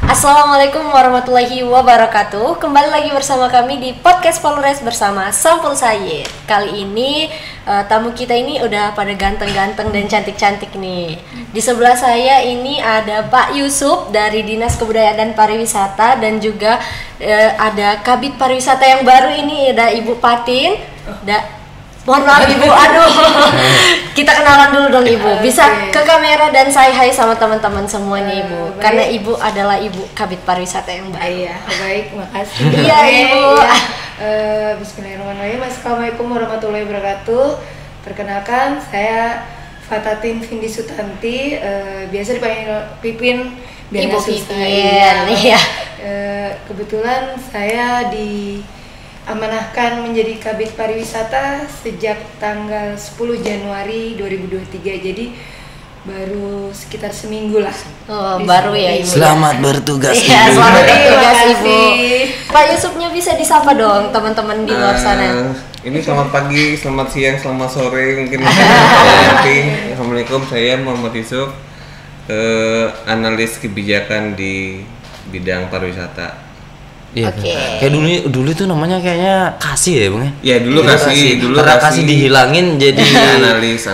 Assalamualaikum warahmatullahi wabarakatuh. Kembali lagi bersama kami di podcast Polres bersama Sampul Sayyid. Kali ini tamu kita ini udah pada ganteng-ganteng dan cantik-cantik nih. Di sebelah saya ini ada Pak Yusuf dari Dinas Kebudayaan dan Pariwisata, dan juga ada Kabid Pariwisata yang baru ini, ada Ibu Patin. Mohon maaf Ibu, aduh. Kita kenalan dulu dong Ibu. Bisa ke kamera dan say hi sama teman-teman semuanya Ibu. Karena Ibu adalah Ibu Kabid Pariwisata yang baru. Iya, baik, makasih. Iya Ibu. Bismillahirrahmanirrahim. Assalamualaikum warahmatullahi wabarakatuh. Perkenalkan, saya Fatatin Vindi Sutanti, biasa dipanggil Pipin. Ibu Pipin. Iya. Kebetulan saya amanahkan menjadi Kabid Pariwisata sejak tanggal 10 Januari 2023, jadi baru sekitar seminggu lah. Oh, baru ya Ibu. Selamat bertugas Ibu. Iya, selamat bertugas Ibu. Pak Yusufnya bisa disapa dong teman-teman di luar sana. Ini selamat pagi, selamat siang, selamat sore mungkin. Nanti. Assalamualaikum, saya Muhammad Yusuf, analis kebijakan di bidang pariwisata. Iya. Okay. Kayak dulu itu namanya kayaknya kasih ya Bang ya? Iya dulu kasih. Dulu karena kasih dihilangin jadi analis.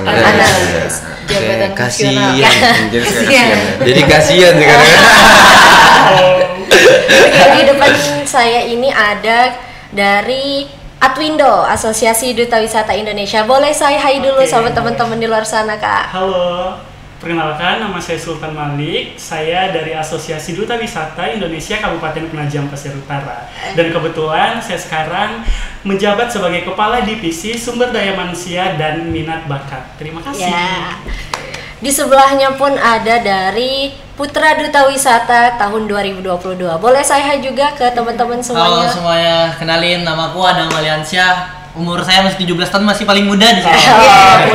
Jabatan kasihan. Jadi kasihan sekarang. Di depan saya ini ada dari Atwindo, Asosiasi Duta Wisata Indonesia. Boleh saya hai dulu sama teman-teman di luar sana Kak? Halo. Perkenalkan, nama saya Sultan Malik. Saya dari Asosiasi Duta Wisata Indonesia Kabupaten Penajam Pasir Utara. Dan kebetulan saya sekarang menjabat sebagai Kepala Divisi Sumber Daya Manusia dan Minat Bakat. Terima kasih. Ya. Di sebelahnya pun ada dari Putra Duta Wisata tahun 2022. Boleh saya hai juga ke teman-teman semuanya? Halo semuanya, kenalin namaku Adam Aliansyah. Umur saya masih 17 tahun, masih paling muda di sini.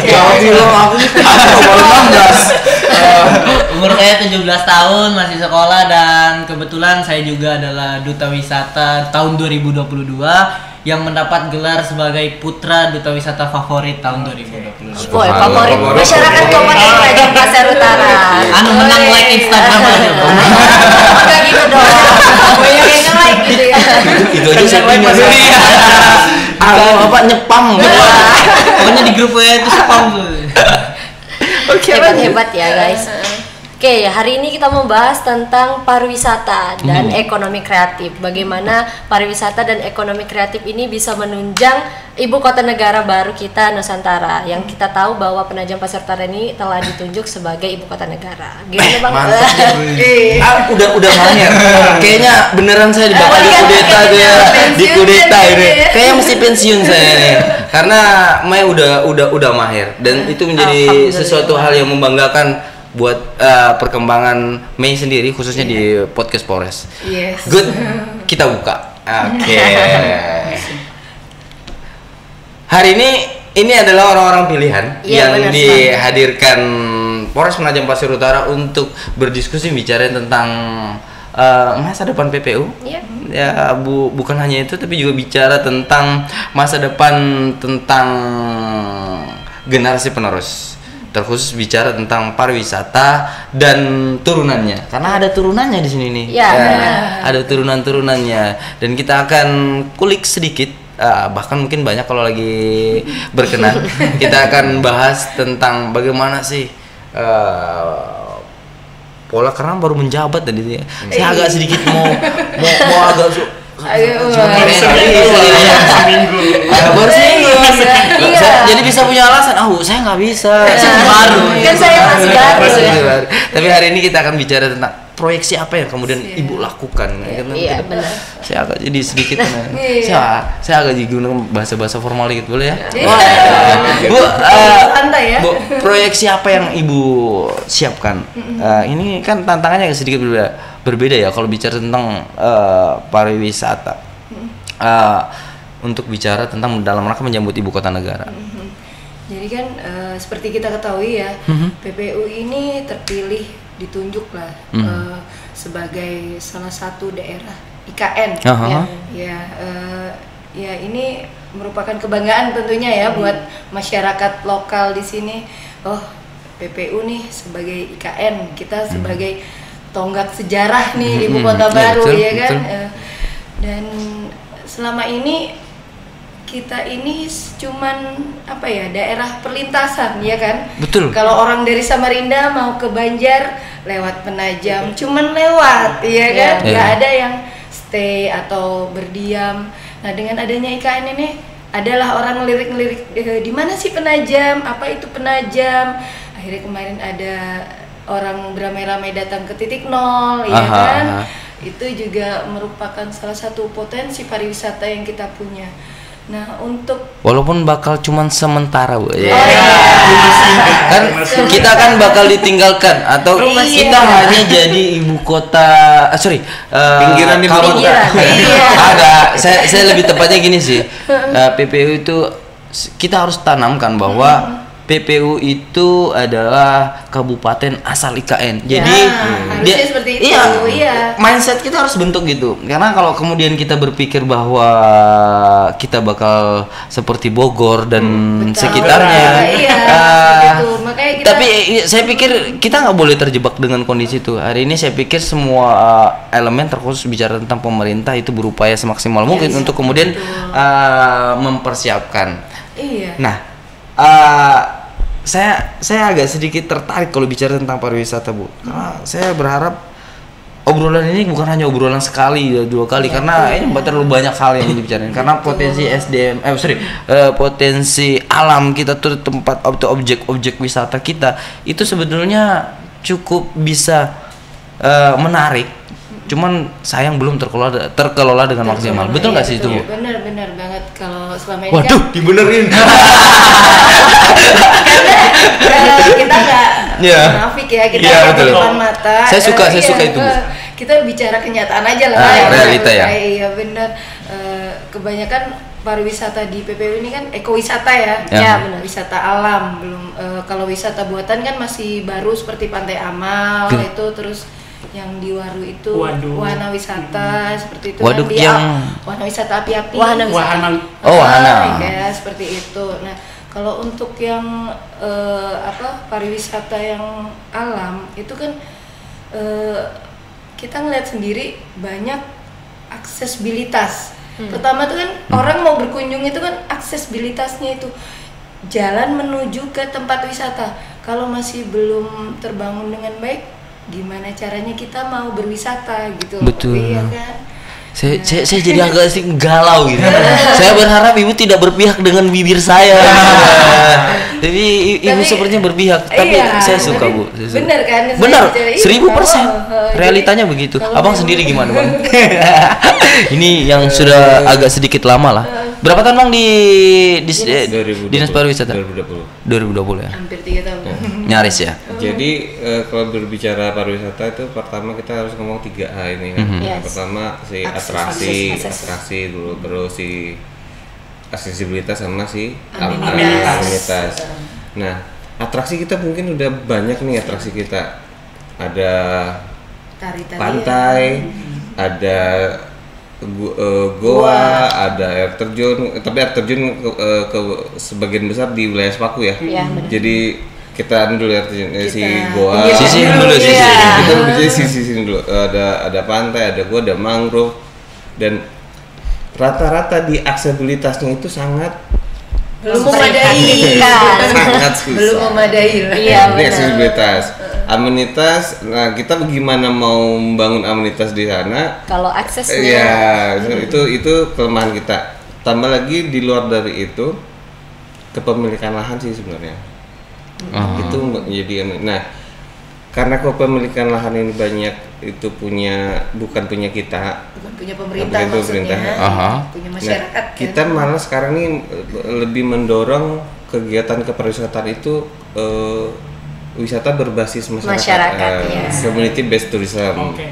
Jauh bilang aku baru 16. Umur saya 17 tahun, masih sekolah, dan kebetulan saya juga adalah Duta Wisata tahun 2022 yang mendapat gelar sebagai Putra Duta Wisata Favorit tahun 2022. Boy, favorit masyarakat Kabupaten Penajam Pasir Utara. Menang like Instagram aja. Enggak gitu dong. Banyak yang nge-like gitu ya. Itu aja saya punya. Apa nyepam. Pokoknya di grup WA itu spam tuh. Hebat-hebat ya guys. Oke, hari ini kita membahas tentang pariwisata dan ekonomi kreatif. Bagaimana pariwisata dan ekonomi kreatif ini bisa menunjang ibu kota negara baru kita Nusantara. Yang kita tahu bahwa Penajam Pasir Utara ini telah ditunjuk sebagai ibu kota negara. Gimana Bang? Mantap. Udah mahir. Kayaknya beneran saya bakal dikudeta dia. Dikudeta ini. Kayaknya mesti pensiun saya nih. Karena Mai udah mahir, dan itu menjadi sesuatu hal yang membanggakan buat perkembangan Mei sendiri, khususnya di podcast Polres. Yes. Good, kita buka. Oke. Hari ini adalah orang-orang pilihan yang dihadirkan Polres Penajam Pasir Utara untuk berdiskusi bicara tentang masa depan PPU. Ya, bukan hanya itu, tapi juga bicara tentang masa depan tentang generasi penerus. Terkhusus bicara tentang pariwisata dan turunannya, karena ada turunannya di sini nih. Ada turunan-turunannya, dan kita akan kulik sedikit, bahkan mungkin banyak kalau lagi berkenan. Kita akan bahas tentang bagaimana sih pola, karena baru menjabat tadi ya. Saya agak sedikit mau agak seminggu. Baru seminggu. Jadi bisa punya alasan. Saya nggak bisa. Baru. Kan saya masih baru. Tapi hari ini kita akan bicara tentang proyeksi apa yang kemudian Ibu lakukan. Iya, benar. Saya agak jadi sedikit. Saya agak digunakan bahasa-bahasa formal dikit, boleh ya? Bu, santai ya. Bu, proyeksi apa yang Ibu siapkan? Ini kan tantangannya sedikit berbeda ya kalau bicara tentang pariwisata. Untuk bicara tentang dalam rangka menyambut ibu kota negara. Jadi kan seperti kita ketahui ya, PPU ini terpilih, ditunjuk lah sebagai salah satu daerah IKN. Ya ini merupakan kebanggaan tentunya ya buat masyarakat lokal di sini. Oh, PPU nih sebagai IKN, kita sebagai tonggak sejarah nih ibu kota Iya, baru betul, ya kan. betul. Dan selama ini kita ini cuman apa ya, daerah perlintasan ya kan. Betul. Kalau orang dari Samarinda mau ke Banjar lewat Penajam, cuman lewat ya kan, Iya. nggak ada yang stay atau berdiam. Nah dengan adanya IKN ini adalah orang ngelirik-ngelirik di mana sih Penajam, apa itu Penajam. Akhirnya kemarin ada orang beramai-ramai datang ke titik nol ya Aha, kan. aha. Itu juga merupakan salah satu potensi pariwisata yang kita punya. Nah untuk Walaupun bakal cuman sementara, Bu. Ya. Oh, iya. Kan kita kan bakal ditinggalkan atau Iya. kita hanya jadi ibu kota, Pinggiran ibu kota. Pinggiran, iya. Agak, saya lebih tepatnya gini sih. PPU itu kita harus tanamkan bahwa PPU itu adalah kabupaten asal IKN. Jadi harusnya seperti itu, iya. mindset kita harus bentuk gitu. Karena kalau kemudian kita berpikir bahwa kita bakal seperti Bogor dan Betul. sekitarnya, Iya, gitu. Makanya kita tapi saya pikir kita nggak boleh terjebak dengan kondisi itu. Hari ini saya pikir semua elemen terkhusus bicara tentang pemerintah itu berupaya semaksimal mungkin untuk kemudian mempersiapkan. iya. Nah, saya agak sedikit tertarik kalau bicara tentang pariwisata, Bu. Karena saya berharap obrolan ini bukan hanya obrolan sekali ya, 2 kali, karena ini terlalu banyak hal yang dibicarain. Karena potensi SDM, potensi alam kita tuh, tempat atau objek wisata kita itu sebetulnya cukup bisa menarik. Cuman sayang belum terkelola dengan maksimal. Betul nggak sih itu, Bu? Benar banget. Kalau selama ini Waduh, kan dibenerin. kita nggak Iya. munafik ya, kita Iya, lihat betul. depan mata. Saya suka Iya, itu, Bu. kita bicara kenyataan aja lah. Realita ya. Iya benar. Kebanyakan pariwisata di PPU ini kan ekowisata ya. Ya. Ya benar. Wisata alam belum. Kalau wisata buatan kan masih baru seperti Pantai Amal itu, terus yang di Waru itu Waduh. wahana wisata seperti itu. Waduk Di yang- wahana wisata api-api. Wahana. Oh, wahana. Ya seperti itu. Nah kalau untuk yang pariwisata yang alam itu kan kita ngeliat sendiri banyak aksesibilitas. Pertama tuh kan orang mau berkunjung itu kan aksesibilitasnya itu jalan menuju ke tempat wisata. Kalau masih belum terbangun dengan baik, gimana caranya kita mau berwisata gitu? Betul. Iya kan? Saya jadi agak sih galau gitu. Saya berharap ibu tidak berpihak dengan bibir saya. Jadi ibu Tapi- sepertinya berpihak, tapi Iya, saya suka, tapi Bu. Saya suka. bener kan? Saya Benar, bicara, iya, 1000%. jadi Realitanya begitu. kalau Abang memang- sendiri gimana, Bang? Ini yang sudah agak sedikit lama lah. Berapa tahun, Bang, di 2020. Dinas Pariwisata? 2020. 2020 ya. Hampir 3 tahun. Nyaris ya. Jadi kalau berbicara pariwisata itu pertama kita harus ngomong 3A ini kan. Yes. Pertama si Akses. atraksi dulu, terus si aksesibilitas sama si Amenitas. amenitas. Nah, atraksi kita mungkin udah banyak nih atraksi kita. Ada Tari-tarian. pantai, ada goa, ada air terjun. Tapi air terjun ke sebagian besar di wilayah Sepaku ya. Iya, benar. Jadi kita dulu air terjun si Kita goa. pinggir Sisihin dulu, Iya. sisihin. Kita jadi sisihin dulu. Ada pantai, ada goa, ada mangrove, dan rata-rata di aksesibilitasnya itu sangat Belum memadai. sangat susah. Belum memadai lah. Iya, Ini benar. aksesibilitas. Amenitas, nah kita bagaimana mau membangun amenitas di sana? Kalau aksesnya Iya, itu kelemahan kita. Tambah lagi di luar dari itu kepemilikan lahan sih sebenarnya. Itu menjadi nah karena kepemilikan lahan ini banyak itu bukan punya kita, Bukan punya pemerintah Bukan maksudnya. pemerintah. Aha. Punya Nah, masyarakat. kita malah sekarang ini lebih mendorong kegiatan kepariwisataan itu wisata berbasis Masyarakat, yes. community based tourism. Oke.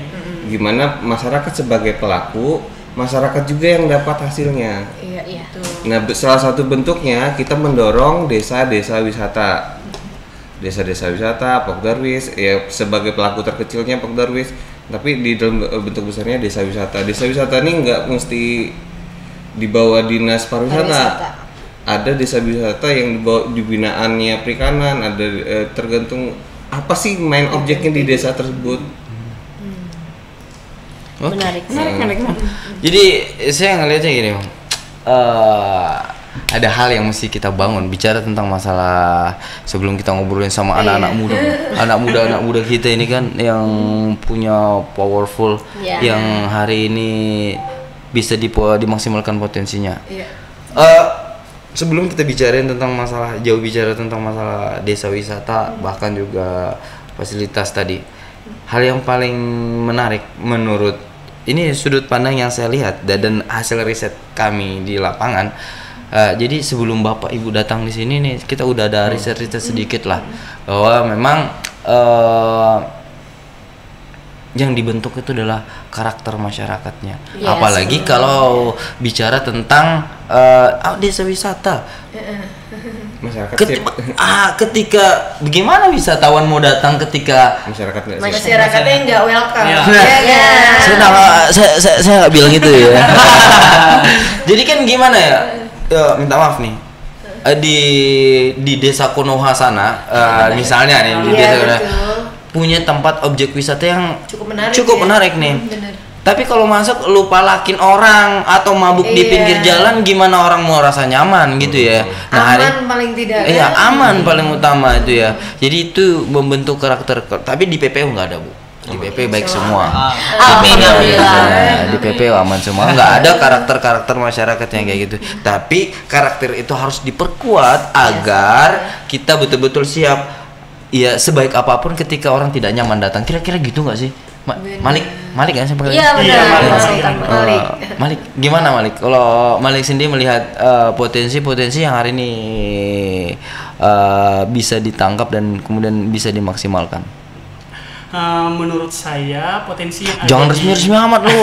Gimana masyarakat sebagai pelaku, masyarakat juga yang dapat hasilnya. Iya, Iya. itu. Nah, salah satu bentuknya kita mendorong desa-desa wisata. Desa-desa wisata, Pokdarwis, ya sebagai pelaku terkecilnya Pokdarwis, tapi di dalam bentuk besarnya desa wisata. Desa wisata ini nggak mesti di bawah dinas pariwisata. Pariwisata. Ada desa wisata yang di binaannya perikanan, ada tergantung apa sih main objeknya di desa tersebut. Oke. Menarik. Menarik. Jadi saya ngelihatnya gini, Bang. Ada hal yang mesti kita bangun bicara tentang masalah sebelum kita ngobrolin sama anak-anak muda. Anak muda kita ini kan yang punya powerful Iya. yang hari ini bisa dimaksimalkan potensinya. Iya. Sebelum kita bicarain tentang masalah bicara tentang masalah desa wisata bahkan juga fasilitas tadi. Hal yang paling menarik menurut ini sudut pandang yang saya lihat dan hasil riset kami di lapangan. Jadi sebelum Bapak Ibu datang di sini nih kita udah ada riset sedikit lah bahwa memang yang dibentuk itu adalah karakter masyarakatnya. Yes. Apalagi kalau bicara tentang desa wisata. Masyarakat Ketika bagaimana wisatawan mau datang ketika masyarakat nggak sih? Masyarakatnya nggak welcome. Iya. saya nggak bilang gitu ya. Jadi kan gimana ya? Minta maaf nih. Di desa Konoha sana, misalnya nih di Iya, desa Konoha, betul. punya tempat objek wisata yang Cukup menarik ya. nih. Bener. Tapi kalau masuk lupa lakin orang atau mabuk di Iya. pinggir jalan, gimana orang mau rasa nyaman gitu ya? Aman paling tidak. Iya, aman paling utama itu ya. Jadi itu membentuk karakter. Tapi di PPU nggak ada, Bu. Di PPU baik semua. Alhamdulillah. Di PPU aman semua. Nggak ada karakter masyarakat yang kayak gitu. Tapi karakter itu harus diperkuat agar kita betul-betul siap. Ya sebaik apapun ketika orang tidak nyaman datang. Kira-kira gitu nggak sih? Malik kan saya panggil? Iya benar. Iya, Malik. Mas Sultan Malik. Malik, gimana Malik? Kalau Malik sendiri melihat potensi-potensi yang hari ini bisa ditangkap dan kemudian bisa dimaksimalkan. Menurut saya potensi yang Jangan ada resmi-resmi amat lu.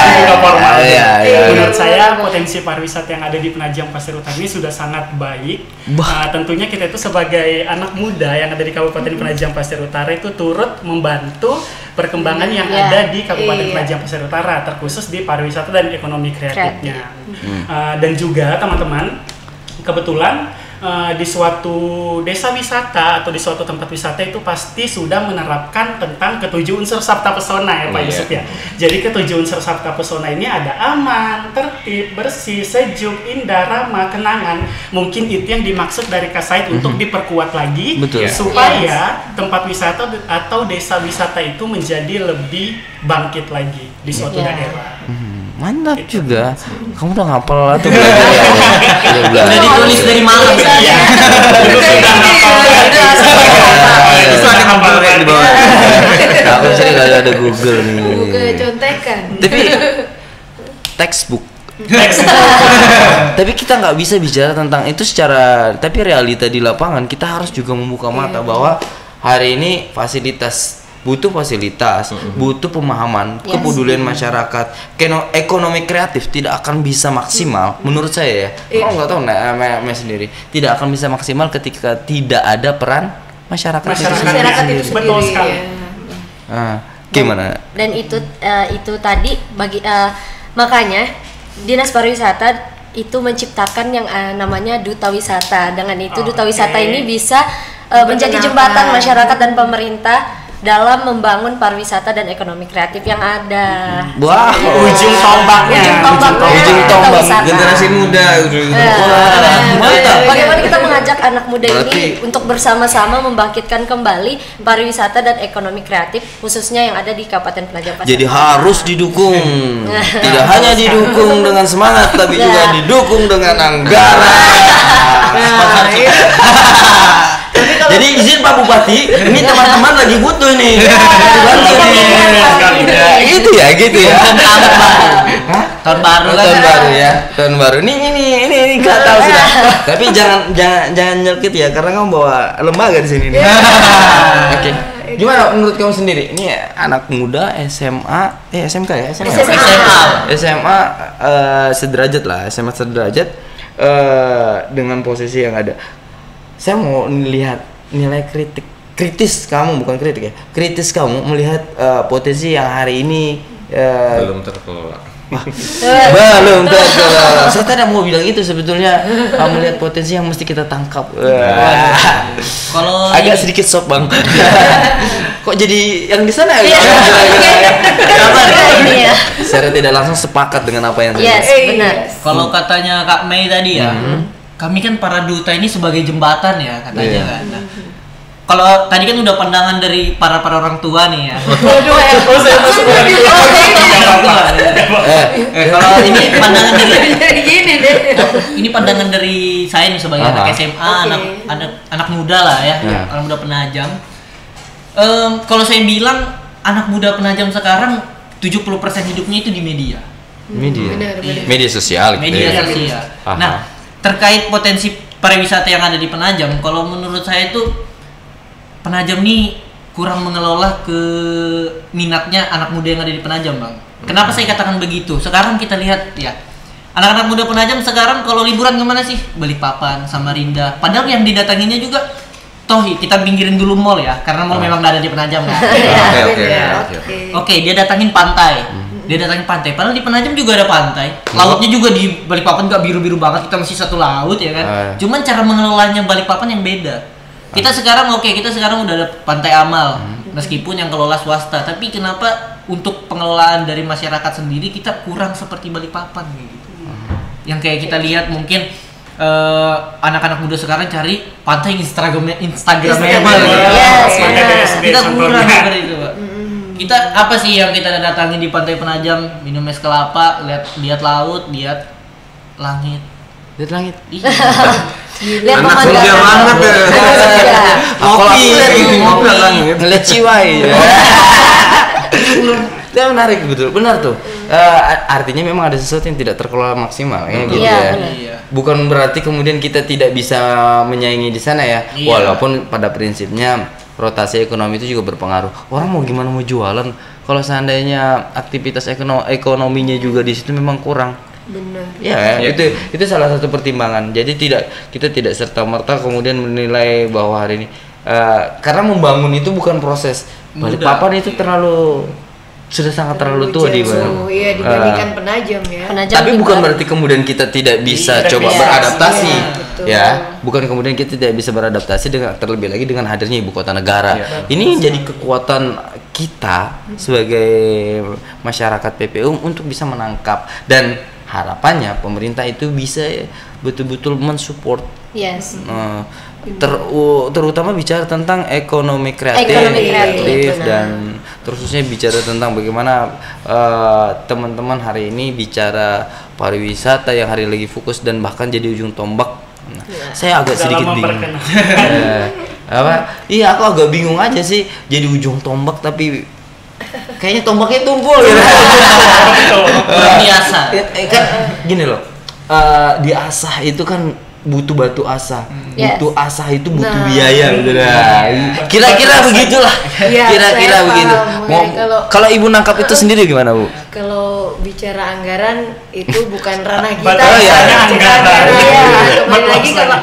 Dibuka formal. Iya. Menurut saya potensi pariwisata yang ada di Penajam Pasir Utara ini sudah sangat baik. Tentunya kita itu sebagai anak muda yang ada di Kabupaten Penajam Pasir Utara itu turut membantu perkembangan yang Iya. ada di Kabupaten Iya. Penajam Pasir Utara, terkhusus di pariwisata dan ekonomi kreatifnya. Dan juga teman-teman, kebetulan di suatu desa wisata atau di suatu tempat wisata itu pasti sudah menerapkan tentang ketujuh unsur sabta pesona ya Pak Yusuf ya. Jadi ketujuh unsur sabta pesona ini ada aman, tertib, bersih, sejuk, indah, ramah, kenangan. Mungkin itu yang dimaksud dari Kasait untuk diperkuat lagi. Betul. Supaya tempat wisata atau desa wisata itu menjadi lebih bangkit lagi di suatu daerah. Mantap juga. Kamu udah ngapal atau belajar ya? Udah ditulis dari malam. Iya. Itu sudah Itu ada gambar di bawah. Aku sih kalau ada Google nih. Bukan contekan. Tapi textbook. Tapi kita nggak bisa bicara tentang itu secara. Tapi realita di lapangan kita harus juga membuka mata bahwa hari ini butuh fasilitas, butuh pemahaman, kepedulian masyarakat, ekonomi kreatif tidak akan bisa maksimal menurut saya ya. Kalau nggak tahu Mei sendiri tidak akan bisa maksimal ketika tidak ada peran masyarakat Masyarakat itu sendiri. Betul sekali. Gimana? Dan itu tadi makanya Dinas Pariwisata itu menciptakan yang namanya Duta Wisata. Dengan itu Duta Wisata ini bisa menjadi jembatan masyarakat dan pemerintah dalam membangun pariwisata dan ekonomi kreatif yang ada. Wah, Ujung tombaknya. ujung tombak Wisata. Generasi muda. mantap. Bagaimana kita mengajak anak muda Berarti- ini untuk bersama-sama membangkitkan kembali pariwisata dan ekonomi kreatif khususnya yang ada di Kabupaten Penajam Pasir. Jadi harus didukung. Tidak hanya didukung dengan semangat tapi juga didukung dengan anggaran. Jadi izin Pak Bupati, ini teman-teman lagi butuh nih. Bantu nih. Gitu ya. Tahun baru kan. Tahun baru. Ini nggak tahu sudah. Tapi jangan nyelkit ya, karena kamu bawa lembaga di sini nih. Oke. Gimana menurut kamu sendiri? Ini anak muda SMA, SMK ya? SMA sederajat lah, SMA sederajat dengan posisi yang ada. Saya mau lihat nilai kritis kamu, bukan kritik ya, kritis kamu melihat potensi yang hari ini Belum terkelola. belum terkelola. Saya tidak mau bilang itu sebetulnya. Kamu lihat potensi yang mesti kita tangkap. Kalau Agak sedikit sok bang. Kok jadi yang di sana ya? Ini ya. Secara tidak langsung sepakat dengan apa yang Yes, benar. Kalau katanya Kak Mei tadi ya, kami kan para duta ini sebagai jembatan ya katanya Iya. kan. Nah, kalau tadi kan udah pandangan dari para orang tua nih ya. Saya masuk lagi. Kalau ini pandangan dari Gini deh. ini pandangan dari saya nih sebagai anak SMA, anak muda lah ya, anak muda penajam. Kalau saya bilang anak muda penajam sekarang 70% hidupnya itu di media. Benar. Media sosial gitu Media ya. sosial. Aha. Nah, terkait potensi pariwisata yang ada di Penajam, kalau menurut saya itu Penajam nih kurang mengelola ke minatnya anak muda yang ada di Penajam, Bang. Kenapa saya katakan begitu? Sekarang kita lihat ya, anak-anak muda Penajam sekarang kalau liburan kemana sih? Balikpapan, Samarinda. Padahal yang didatanginya juga, toh kita pinggirin dulu mall ya, karena mall memang nggak ada di Penajam kan. Oke, dia datangin pantai. Dia datangin pantai. Padahal di Penajam juga ada pantai. Lautnya juga di Balikpapan nggak biru-biru banget. Kita masih satu laut ya kan. Cuman cara mengelolanya Balikpapan yang beda. Kita sekarang udah ada Pantai Amal. Meskipun yang kelola swasta, tapi kenapa untuk pengelolaan dari masyarakat sendiri kita kurang seperti Balikpapan gitu. Yang kayak kita lihat mungkin anak-anak muda sekarang cari pantai Instagramable. Yes, Kita kurang seperti itu, Pak. Kita apa sih yang kita datangi di Pantai Penajam? Minum es kelapa, lihat laut, lihat langit. Lihat langit. Iya. Lihat Anak surga banget ya. Ngopi, ngopi langit. Ngeliat ciwai. Itu menarik betul, benar tuh. Artinya memang ada sesuatu yang tidak terkelola maksimal ya gitu Iya, ya. Iya. Bukan berarti kemudian kita tidak bisa menyaingi di sana ya. Iya. Walaupun pada prinsipnya rotasi ekonomi itu juga berpengaruh. Orang mau gimana mau jualan kalau seandainya aktivitas ekonominya juga di situ memang kurang. Benar. Ya, itu salah satu pertimbangan. Jadi kita tidak serta merta kemudian menilai bahwa hari ini karena membangun itu bukan proses. Balikpapan itu sudah sangat terlalu tua dibandingkan Penajam ya. Tapi bukan berarti kemudian kita tidak bisa coba beradaptasi. betul. Ya, bukan kemudian kita tidak bisa beradaptasi dengan terlebih lagi dengan hadirnya ibu kota negara. Ini jadi kekuatan kita sebagai masyarakat PPU untuk bisa menangkap, dan harapannya pemerintah itu bisa betul-betul mensupport. Yes. Terutama bicara tentang ekonomi kreatif, benar. dan terusnya bicara tentang bagaimana teman-teman hari ini bicara pariwisata yang hari lagi fokus dan bahkan jadi ujung tombak. Saya agak sedikit bingung. Iya, aku agak bingung aja sih jadi ujung tombak tapi kayaknya tombaknya tumpul gitu. Biasa. Kan gini loh. Diasah itu kan butuh batu asah. Butuh asah itu butuh biaya gitu. Kira-kira begitulah. Kira-kira begitu. Kalau Ibu nangkap itu sendiri gimana, Bu? Kalau bicara anggaran itu bukan ranah kita. Anggaran. Kembali lagi kalau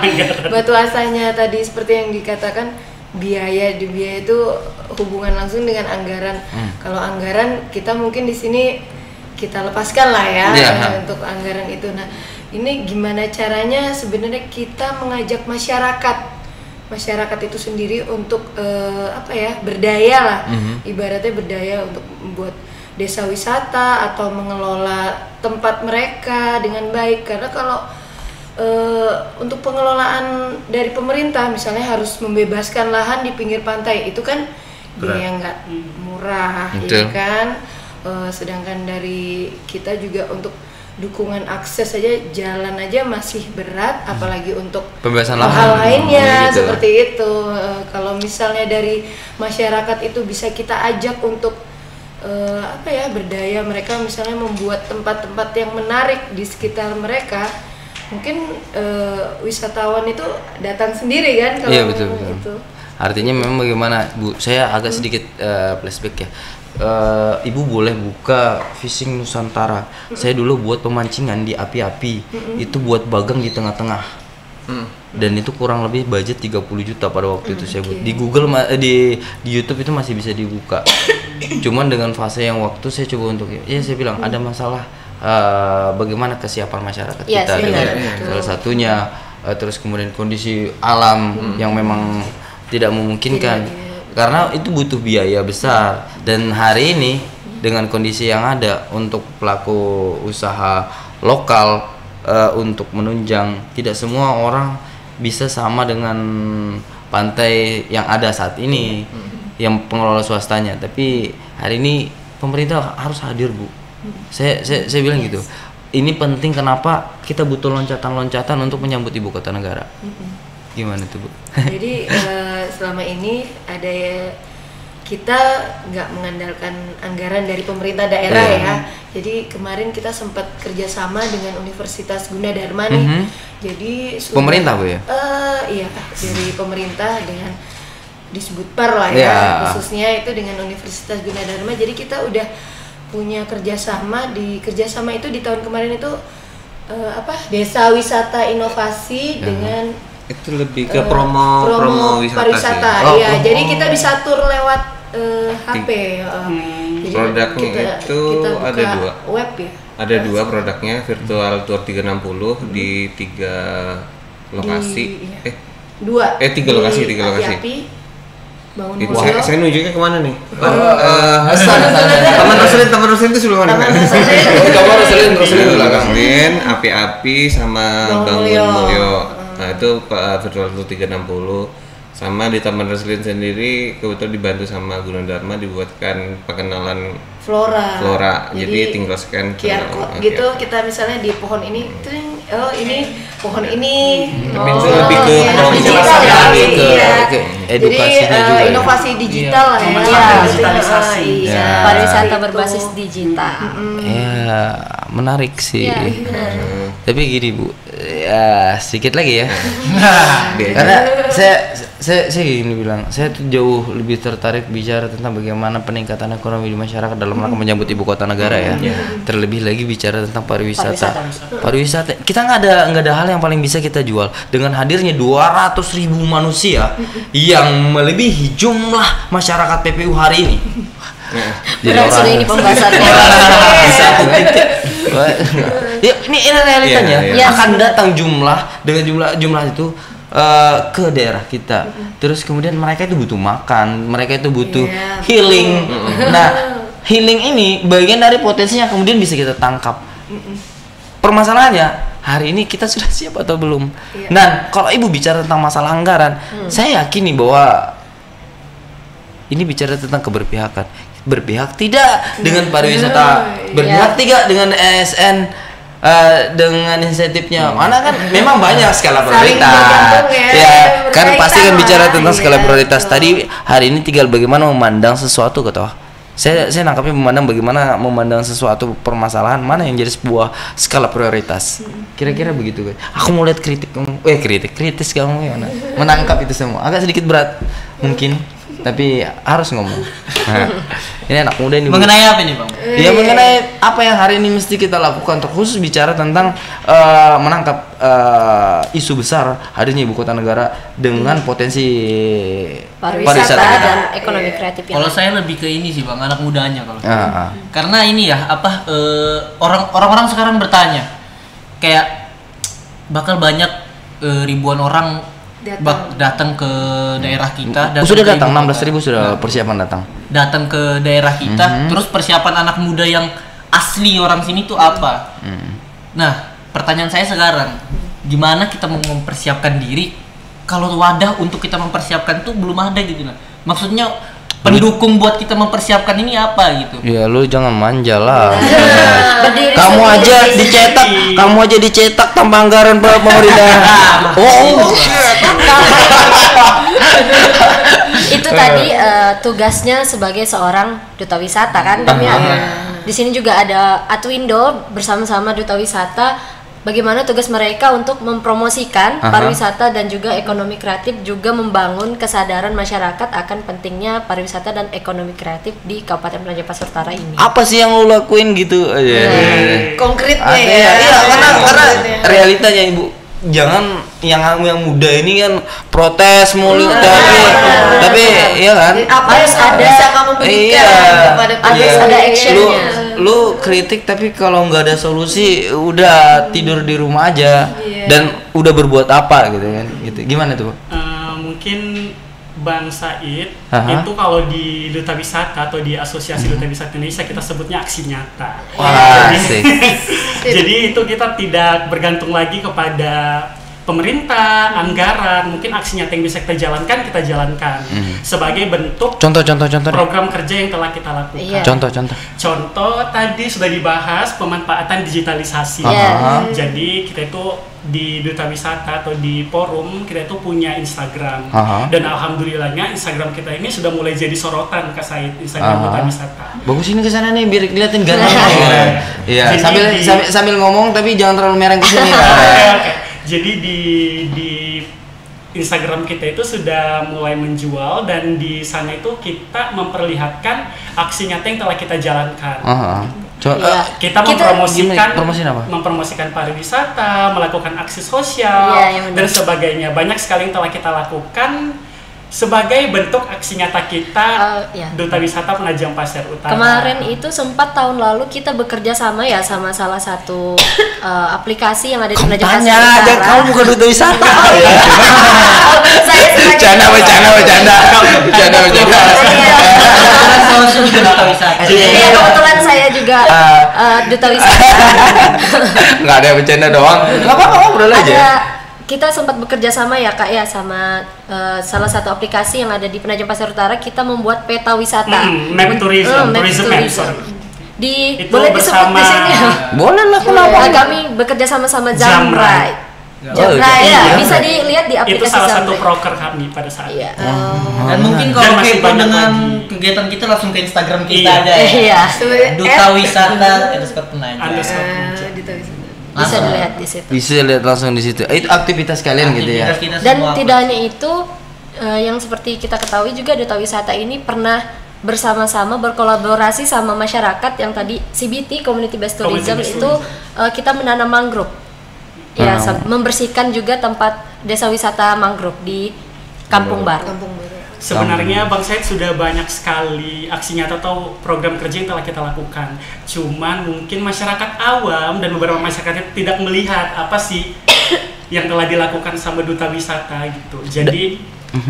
batu asahnya tadi seperti yang dikatakan, biaya itu hubungan langsung dengan anggaran. Kalau anggaran kita mungkin di sini kita lepaskan lah ya untuk anggaran itu. Nah, ini gimana caranya sebenarnya kita mengajak masyarakat itu sendiri untuk berdaya lah. Ibaratnya berdaya untuk membuat desa wisata atau mengelola tempat mereka dengan baik. Karena kalau untuk pengelolaan dari pemerintah misalnya harus membebaskan lahan di pinggir pantai, itu kan biaya nggak murah, ya kan. Sedangkan dari kita juga untuk dukungan akses saja, jalan aja masih berat, apalagi untuk pembebasan hal lainnya gitu. Seperti itu. Kalau misalnya dari masyarakat itu bisa kita ajak untuk berdaya, mereka misalnya membuat tempat-tempat yang menarik di sekitar mereka, mungkin wisatawan itu datang sendiri kan kalau betul. itu. Artinya memang bagaimana, Bu? Saya agak sedikit flashback ya. Ibu boleh buka Fishing Nusantara. Saya dulu buat pemancingan di api-api. Itu buat bagang di tengah-tengah. Dan itu kurang lebih budget 30 juta pada waktu itu saya buat. Di Google di YouTube itu masih bisa dibuka. Cuman dengan fase yang waktu saya coba untuk saya bilang ada masalah bagaimana kesiapan masyarakat kita salah satunya, terus kemudian kondisi alam yang memang tidak memungkinkan. karena itu butuh biaya besar. Dan hari ini dengan kondisi yang ada untuk pelaku usaha lokal untuk menunjang, tidak semua orang bisa sama dengan pantai yang ada saat ini, yang pengelola swastanya. Tapi hari ini pemerintah harus hadir, Bu. Saya bilang gitu. Ini penting, kenapa kita butuh loncatan-loncatan untuk menyambut ibu kota negara. Gimana tuh, Bu? Jadi selama ini ada kita nggak mengandalkan anggaran dari pemerintah daerah ya. Jadi kemarin kita sempat kerjasama dengan Universitas Gunadarma nih. Jadi pemerintah, Bu ya? Iya, dari pemerintah dengan Disbudpar lah ya, khususnya itu dengan Universitas Gunadarma. Jadi kita udah punya kerjasama itu di tahun kemarin itu Desa Wisata Inovasi dengan itu lebih ke promo wisata. Iya, jadi kita bisa tur lewat HP. Jadi produknya kita ada 2 web ya. Ada 2 produknya, virtual tour 360 di 3 lokasi. 3 lokasi. Api-Api, Bangun Itu Mulyo. saya nunjuknya kemana nih? Taman Roslin itu sebelum mana? Taman Roslin Roslin, Api-Api sama Bangun Mulyo. Nah itu virtual tour 360. Sama di Taman Roslin sendiri kebetulan dibantu sama Gunadarma dibuatkan pengenalan flora. Jadi tinggal scan QR code gitu. Kita misalnya di pohon ini, ini pohon ini. Tapi itu lebih ke digital ya, ke edukasinya jadi juga. inovasi digital lah ya. Digitalisasi. Pariwisata berbasis digital. Ya, menarik sih. Tapi gini, Bu, ya sedikit lagi ya. Karena saya gini bilang, saya tuh jauh lebih tertarik bicara tentang bagaimana peningkatan ekonomi di masyarakat dalam rangka menyambut ibu kota negara ya. Terlebih lagi bicara tentang pariwisata. Kita nggak ada hal yang paling bisa kita jual dengan hadirnya 200.000 manusia yang melebihi jumlah masyarakat PPU hari ini. Berat sudah ini pembahasannya. Ya, ini realitanya. Iya. Akan datang dengan jumlah itu ke daerah kita. Terus kemudian mereka itu butuh makan, mereka itu butuh healing. Nah, healing ini bagian dari potensi yang kemudian bisa kita tangkap. Permasalahannya hari ini kita sudah siap atau belum? Nah, kalau Ibu bicara tentang masalah anggaran, saya yakini bahwa ini bicara tentang keberpihakan. Berpihak tidak dengan pariwisata, berpihak tidak dengan ASN, dengan insentifnya. Mana kan memang banyak skala prioritas. Ya, kan pasti kan bicara tentang skala prioritas. Tadi hari ini tinggal bagaimana memandang sesuatu gitu. Saya nangkapnya bagaimana memandang sesuatu permasalahan mana yang jadi sebuah skala prioritas. Kira-kira begitu kan. Aku mau lihat kritis kamu gimana? Menangkap itu semua. Agak sedikit berat mungkin, tapi harus ngomong. Nah, ini anak muda ini. Mengenai apa nih, Bang? Ya, mengenai apa yang hari ini mesti kita lakukan, terkhusus bicara tentang menangkap isu besar hadirnya ibu kota negara dengan potensi pariwisata dan ekonomi kreatif. Kalau saya lebih ke ini sih, Bang, anak mudanya kalau. Karena ini ya orang-orang sekarang bertanya kayak bakal banyak ribuan orang datang ke daerah kita. Sudah datang 16.000 sudah persiapan datang ke daerah kita. Terus persiapan anak muda yang asli orang sini tuh apa? Nah, pertanyaan saya sekarang, gimana kita mau mempersiapkan diri kalau wadah untuk kita mempersiapkan tuh belum ada gitu. Nah, maksudnya pendukung buat kita mempersiapkan ini apa gitu? Ya lu jangan manja lah. Kamu aja dicetak tanpa anggaran pemerintah. Itu tadi tugasnya sebagai seorang duta wisata kan, Damian. Di sini juga ada Atwindo bersama-sama duta wisata. Bagaimana tugas mereka untuk mempromosikan pariwisata dan juga ekonomi kreatif, juga membangun kesadaran masyarakat akan pentingnya pariwisata dan ekonomi kreatif di Kabupaten Penajam Pasir Utara ini. Apa sih yang lu lakuin gitu? Konkretnya ya. Iya, karena realitanya Ibu, jangan yang muda ini kan protes mulu tapi ya kan apa yang bisa kamu berikan kepada ada actionnya. Lu kritik tapi kalau nggak ada solusi udah tidur di rumah aja dan udah berbuat apa gitu kan gitu. Gimana tuh? Mungkin Bang Said, Aha. itu kalau di Duta Wisata atau di Asosiasi Duta Wisata Indonesia kita sebutnya aksi nyata. Wah, Jadi, asik. jadi itu kita tidak bergantung lagi kepada pemerintah, anggaran, mungkin aksi nyata yang bisa kita jalankan sebagai bentuk Contoh. program kerja yang telah kita lakukan. Iya. Contoh. Contoh tadi sudah dibahas pemanfaatan digitalisasi. Iya. Jadi kita itu di Duta Wisata atau di forum kita itu punya Instagram. Aha. Dan alhamdulillahnya Instagram kita ini sudah mulai jadi sorotan Kak Said, Instagram Duta Wisata. Bagus ini ke sana nih biar kelihatan ganteng. Iya, Jadi sambil ngomong tapi jangan terlalu mereng ke sini. Oke. Jadi di Instagram kita itu sudah mulai menjual dan di sana itu kita memperlihatkan aksi nyata yang telah kita jalankan. Iya. Kita gimana? Promosiin apa? mempromosikan pariwisata, melakukan aksi sosial Iya, yang benar. dan sebagainya. Banyak sekali yang telah kita lakukan sebagai bentuk aksi nyata kita Iya. Duta Wisata Penajam Pasir Utara. Kemarin itu sempat tahun lalu kita bekerja sama ya sama salah satu aplikasi yang ada di Penajam Pasir Tanya aja Utara. kamu bukan duta wisata. Saya sebagai Bercanda. Salah satu juga Duta Wisata. Iya, kebetulan saya juga duta wisata. Nggak ada yang bercanda doang. Nggak apa-apa, ngobrol aja. Kita sempat bekerja sama ya Kak ya sama salah satu aplikasi yang ada di Penajam Pasir Utara. Kita membuat peta wisata. Map tourism, Map tourism map, sorry. Di Itu boleh disebut bersama di sini. Boleh lah, kenapa? Kami bekerja sama Jamride. Jamride ya, Jamride. bisa dilihat di Itu aplikasi salah satu Jamride. proker kami pada saat itu. Iya. Dan mungkin Dan kalau masih kepo banyak dengan lagi. kegiatan kita langsung ke Instagram kita Iya. aja ya. Iya. Duta Wisata _penajam. Underscore. Duta Wisata. Bisa Langsung. dilihat di situ. Bisa lihat langsung di situ. Itu aktivitas kalian gitu ya. Aktivitas kita Dan semua tidak hanya itu, yang seperti kita ketahui juga Duta Wisata ini pernah bersama-sama berkolaborasi sama masyarakat yang tadi CBT Community Based Tourism Community Based itu kita menanam mangrove. Ya, membersihkan juga tempat desa wisata mangrove di Kampung Baru. Kampung Baru. Sebenarnya Bang Said sudah banyak sekali aksi nyata atau program kerja yang telah kita lakukan. Cuman mungkin masyarakat awam dan beberapa masyarakat tidak melihat apa sih yang telah dilakukan sama Duta Wisata gitu. Jadi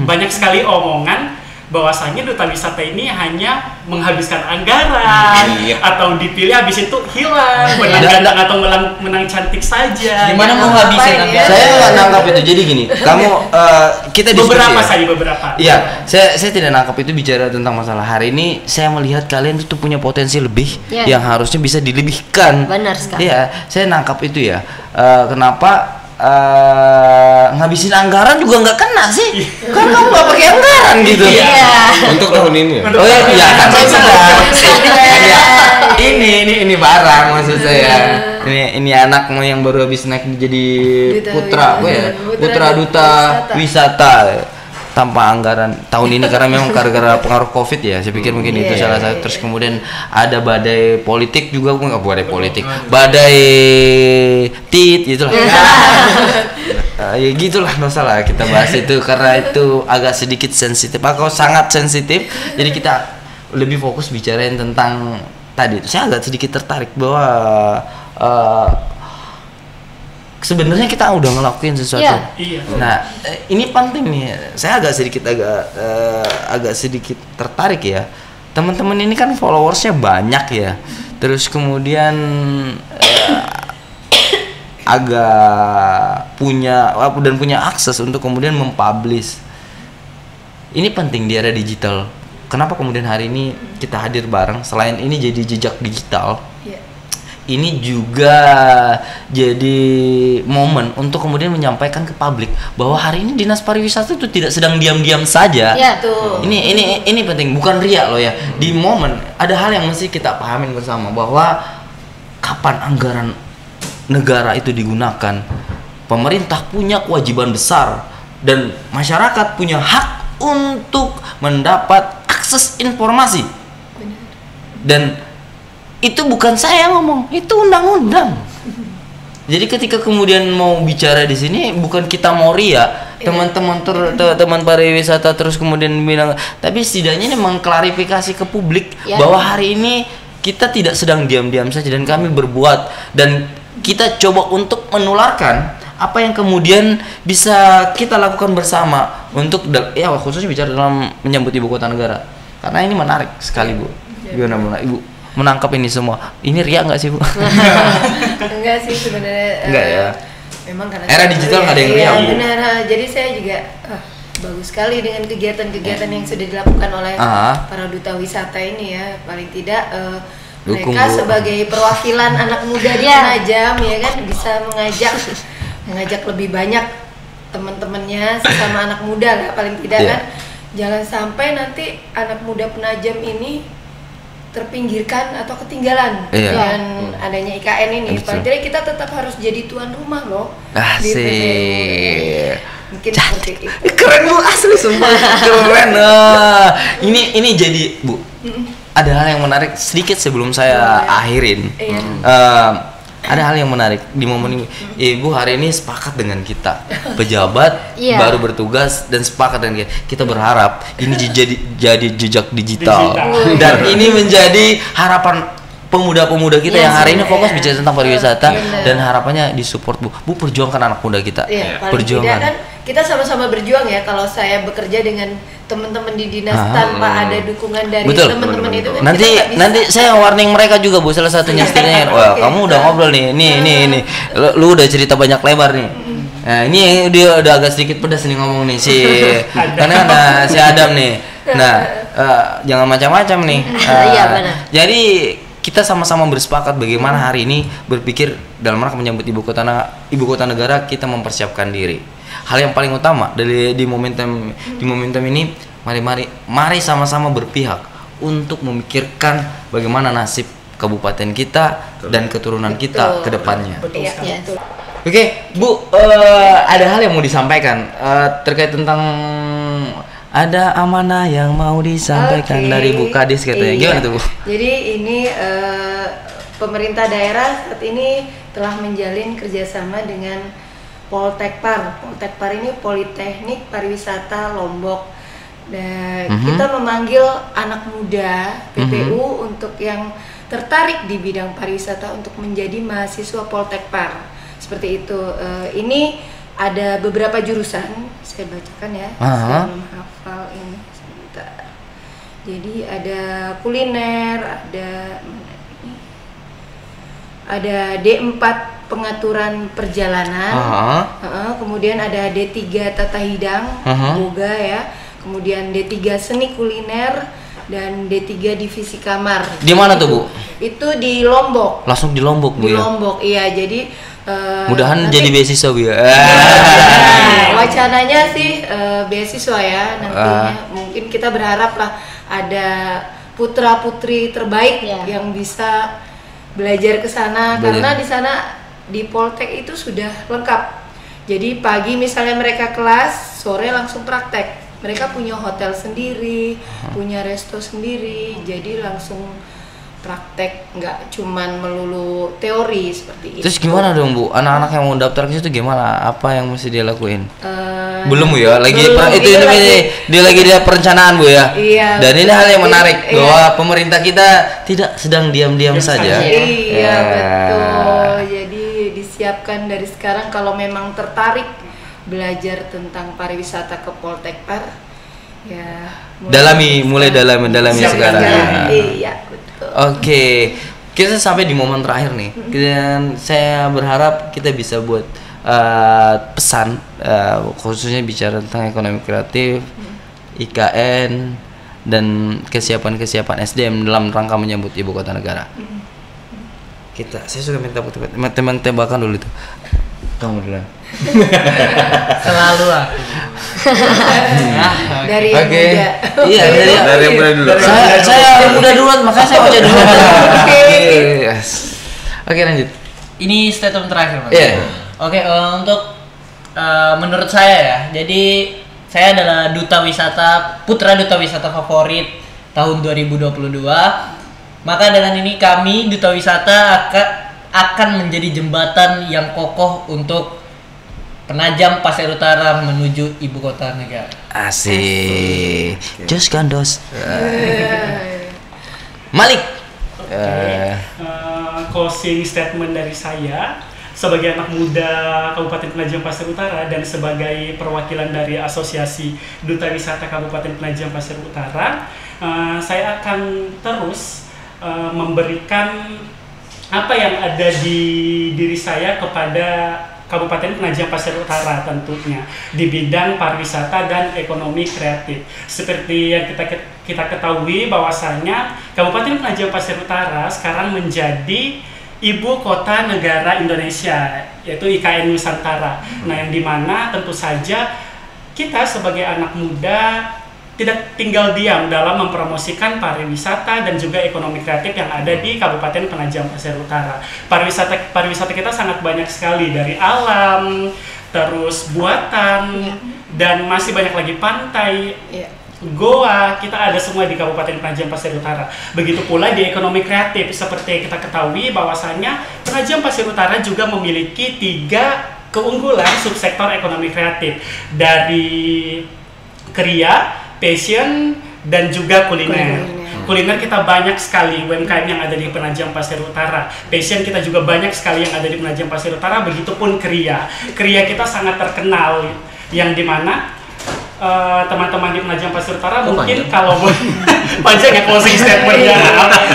banyak sekali omongan bahwasanya Duta Wisata ini hanya menghabiskan anggaran atau dipilih habis itu hilang, menang ganteng atau menang cantik saja. Gimana gitu. mau habisin Ngapain nanti? ya? Saya nggak nangkap itu. Jadi gini, kamu kita diskusi. Beberapa ya? saja beberapa. Iya, saya tidak nangkap itu bicara tentang masalah hari ini. Saya melihat kalian itu punya potensi lebih Iya. yang harusnya bisa dilebihkan. Benar sekali. Iya, saya nangkap itu ya. Kenapa ngabisin anggaran juga nggak kena sih? Kan kamu nggak pakai anggaran gitu. Iya. Untuk tahun ini ya. Oh ya, iya kan saya bilang. Iya. Ini barang maksud saya. Ini anak yang baru habis naik jadi Duta putra, apa ya? Putra Duta Wisata tanpa anggaran tahun ini karena memang gara-gara pengaruh Covid ya. Saya pikir mungkin itu salah satu. Terus kemudian ada badai politik juga, nggak badai politik, badai tit gitu lah. Ya gitulah, nggak usah lah kita bahas itu karena itu agak sedikit sensitif. Aku sangat sensitif. Jadi kita lebih fokus bicarain tentang tadi. Saya agak sedikit tertarik bahwa sebenarnya kita udah ngelakuin sesuatu. Iya. Nah, ini penting nih. Saya agak sedikit tertarik ya. Teman-teman ini kan followersnya banyak ya. Terus kemudian agak punya akses untuk kemudian mempublish. Ini penting di era digital. Kenapa kemudian hari ini kita hadir bareng? Selain ini jadi jejak digital, ini juga jadi momen untuk kemudian menyampaikan ke publik bahwa hari ini Dinas Pariwisata itu tidak sedang diam-diam saja. Ya, tuh. Ini penting, bukan riak loh ya. Di momen ada hal yang mesti kita pahamin bersama bahwa kapan anggaran negara itu digunakan, pemerintah punya kewajiban besar dan masyarakat punya hak untuk mendapat akses informasi. Dan itu bukan saya ngomong, itu undang-undang. Jadi ketika kemudian mau bicara di sini bukan kita mau ria, teman pariwisata terus kemudian bilang, tapi setidaknya ini mengklarifikasi ke publik bahwa hari ini kita tidak sedang diam-diam saja dan kami berbuat dan kita coba untuk menularkan apa yang kemudian bisa kita lakukan bersama untuk ya khususnya bicara dalam menyambut ibu kota negara, karena ini menarik sekali Bu. Gimana Ibu menangkap ini semua? Ini riak nggak sih Bu? Enggak sih sebenarnya. Enggak ya. Memang karena Era digital nggak ada yang riak, Bu. benar. Jadi saya juga bagus sekali dengan kegiatan-kegiatan yang sudah dilakukan oleh para duta wisata ini ya. Paling tidak Dukung, mereka Bu. sebagai perwakilan anak muda di Penajam ya kan bisa mengajak lebih banyak teman-temannya sesama anak muda lah paling tidak kan. Jangan sampai nanti anak muda Penajam ini terpinggirkan atau ketinggalan dengan adanya IKN ini. Paling tidak kita tetap harus jadi tuan rumah loh. Di PPU. Mungkin seperti itu. Keren Bu, asli sumpah keren. Ini jadi Bu. Ada hal yang menarik sedikit sebelum saya akhirin. Ada hal yang menarik di momen ini. Ibu hari ini sepakat dengan kita, pejabat baru bertugas dan sepakat dengan kita berharap ini jadi jejak digital. Dan ini menjadi harapan pemuda-pemuda kita yang hari ini fokus bicara tentang pariwisata dan harapannya disupport Bu. Bu perjuangkan anak muda kita. Perjuangkan. Kan kita sama-sama berjuang ya. Kalau saya bekerja dengan teman-teman di dinas tanpa ada dukungan dari teman-teman itu kan nanti saya warning mereka juga Bu, salah satunya setidaknya wah kamu udah ngobrol nih ini lu udah cerita banyak lebar nih. Nah ini dia udah agak sedikit pedas nih ngomong nih karena ada si Adam nih. Nah jangan macam-macam nih. Jadi kita sama-sama bersepakat bagaimana hari ini berpikir dalam rangka menyambut ibu kota negara, kita mempersiapkan diri. Hal yang paling utama di momentum ini, mari sama-sama berpihak untuk memikirkan bagaimana nasib kabupaten kita dan keturunan kita ke depannya. Oke, Bu, ada hal yang mau disampaikan terkait tentang ada amanah yang mau disampaikan dari Bu Kadis katanya. Gimana tuh Bu? Jadi ini pemerintah daerah saat ini telah menjalin kerjasama dengan Poltekpar. Poltekpar ini Politeknik Pariwisata Lombok. Dan kita memanggil anak muda PPU untuk yang tertarik di bidang pariwisata untuk menjadi mahasiswa Poltekpar. Seperti itu. Ini ada beberapa jurusan, saya bacakan ya. Saya belum hafal ini. Sebentar. Jadi ada kuliner, ada D4 pengaturan perjalanan, kemudian ada D3 tata hidang, boga ya, kemudian D3 seni kuliner, dan D3 divisi kamar. Di mana tuh Bu? Itu di Lombok. Langsung di Lombok Bu ya? Di Lombok, iya. Jadi mudahan jadi beasiswa Bu ya. Wacananya sih beasiswa ya nantinya. Mungkin kita berharap lah ada putra putri terbaik yang bisa belajar ke sana, karena di sana di Poltek itu sudah lengkap. Jadi pagi misalnya mereka kelas, sore langsung praktek. Mereka punya hotel sendiri, punya resto sendiri, jadi langsung praktek, nggak cuman melulu teori seperti itu. Terus gimana dong Bu? Anak-anak yang mau daftar ke situ gimana? Apa yang mesti dia lakuin? Belum Bu ya, dia lagi di perencanaan Bu ya. Iya. Dan ini hal yang menarik bahwa pemerintah kita tidak sedang diam-diam saja. Iya betul. Jadi disiapkan dari sekarang kalau memang tertarik belajar tentang pariwisata ke Poltekpar, ya mulai dalami sekarang. Iya betul. Oke, kita sampai di momen terakhir nih. Dan saya berharap kita bisa buat pesan khususnya bicara tentang ekonomi kreatif, IKN dan kesiapan SDM dalam rangka menyambut ibu kota negara. Saya suka minta tembak-tembakan dulu tuh. Kamu duluan. Selalu aku. Dari yang muda. Iya, dari yang muda dulu. Saya muda duluan, makanya saya baca duluan. Oke, lanjut. Ini statement terakhir Mas. Iya. Oke, untuk menurut saya ya. Jadi saya adalah putra duta wisata favorit tahun 2022. Maka dengan ini kami duta wisata akan menjadi jembatan yang kokoh untuk Penajam Pasir Utara menuju ibu kota negara. Asik. Jos Gandos. Malik. Closing statement dari sebagai anak muda Kabupaten Penajam Pasir Utara dan sebagai perwakilan dari Asosiasi Duta Wisata Kabupaten Penajam Pasir Utara, saya akan terus memberikan apa yang ada di diri saya kepada Kabupaten Penajam Pasir Utara tentunya di bidang pariwisata dan ekonomi kreatif. Seperti yang kita ketahui bahwasanya Kabupaten Penajam Pasir Utara sekarang menjadi Ibu Kota Negara Indonesia, yaitu IKN Nusantara. Nah, yang dimana tentu saja kita sebagai anak muda tidak tinggal diam dalam mempromosikan pariwisata dan juga ekonomi kreatif yang ada di Kabupaten Penajam Pasir Utara. Pariwisata kita sangat banyak sekali, dari alam, terus buatan, dan masih banyak lagi pantai. Goa, kita ada semua di Kabupaten Penajam Pasir Utara. Begitu pula di ekonomi kreatif, seperti kita ketahui bahwasanya Penajam Pasir Utara juga memiliki 3 keunggulan subsektor ekonomi kreatif, dari kriya, fashion, dan juga kuliner. Kuliner kita banyak sekali UMKM yang ada di Penajam Pasir Utara. Fashion kita juga banyak sekali yang ada di Penajam Pasir Utara. Begitupun kriya. Kriya kita sangat terkenal, yang dimana teman-teman di Penajam Pasir Utara mungkin kalau panjang ya closing statementnya,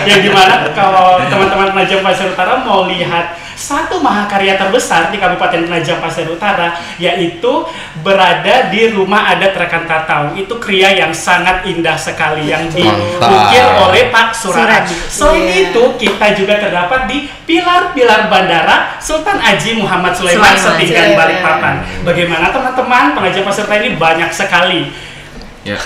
yang dimana kalau teman-teman Penajam Pasir Utara mau lihat satu mahakarya terbesar di Kabupaten Penajam Pasir Utara, yaitu berada di Rumah Adat Rekan Tatau. Itu kriya yang sangat indah sekali yang diukir oleh Pak Suradi. Selain itu, kita juga terdapat di pilar-pilar bandara Sultan Haji Muhammad Sulaiman Setinggan Balikpapan. Bagaimana teman-teman, Penajam Pasir Utara ini banyak sekali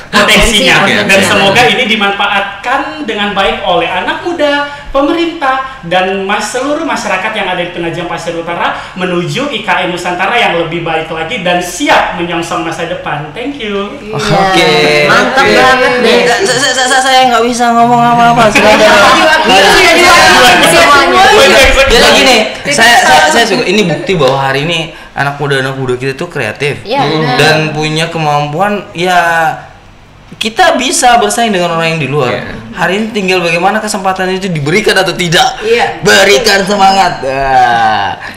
potensinya, dan semoga ini dimanfaatkan dengan baik oleh anak muda, pemerintah, dan seluruh masyarakat yang ada di Penajam Pasir Utara menuju IKN Nusantara yang lebih baik lagi dan siap menyongsong masa depan. Thank you. Oke. Mantap banget deh. Saya nggak bisa ngomong apa-apa. Jadi gini, saya suka. Ini bukti bahwa hari ini anak muda kita tuh kreatif dan punya kemampuan. Ya, kita bisa bersaing dengan orang yang di luar. Hari ini tinggal bagaimana kesempatan itu diberikan atau tidak. Berikan semangat.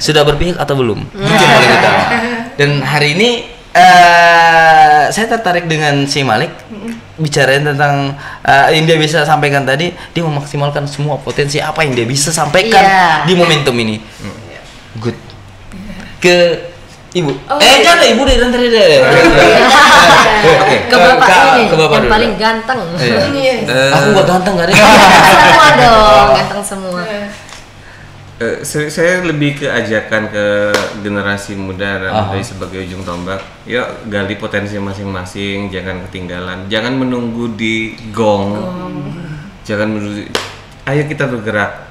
Sudah berpihak atau belum? Itu yang paling utama. Dan hari ini saya tertarik dengan si Malik, bicarain tentang yang dia bisa sampaikan tadi. Dia memaksimalkan semua potensi apa yang dia bisa sampaikan di momentum ini. Good. Ke Ibu. Jangan Ibu deh, nanti deh. Ke bapak ini, bapak yang paling ganteng. Aku gak ganteng gak deh. Semua dong, ganteng semua. Saya lebih ke ajakan ke generasi muda dari sebagai ujung tombak. Yuk gali potensi masing-masing, jangan ketinggalan, jangan menunggu di gong. Jangan menunggu. Ayo kita bergerak.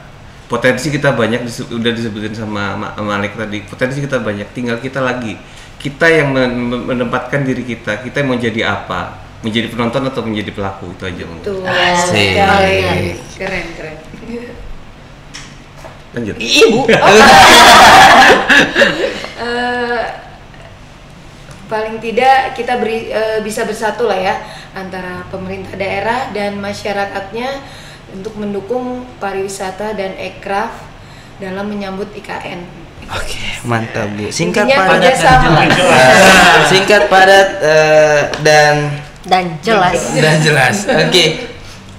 Potensi kita banyak, udah disebutin sama Malik tadi. Potensi kita banyak, tinggal kita lagi. Kita yang menempatkan diri kita yang mau jadi apa? Menjadi penonton atau menjadi pelaku, itu aja. Asik. Keren. Lanjut. Ibu. Paling tidak kita bisa bersatu lah ya antara pemerintah daerah dan masyarakatnya untuk mendukung pariwisata dan ekraf dalam menyambut IKN. Oke, mantap Bu. Singkat, Intinya padat, kerjasama. singkat, padat, dan jelas. Oke.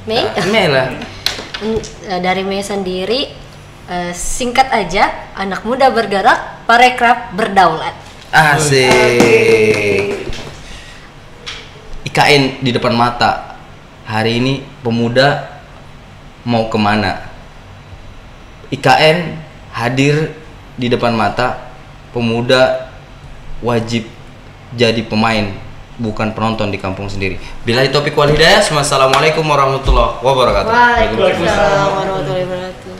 Mei lah. Dari Mei sendiri, singkat aja, anak muda bergerak, parekraf berdaulat. Asik. IKN di depan mata. Hari ini pemuda mau kemana? IKN hadir di depan mata, pemuda wajib jadi pemain, bukan penonton di kampung sendiri. Billahi taufiq wal hidayah. Wassalamualaikum warahmatullahi wabarakatuh. Waalaikumsalam warahmatullahi wabarakatuh.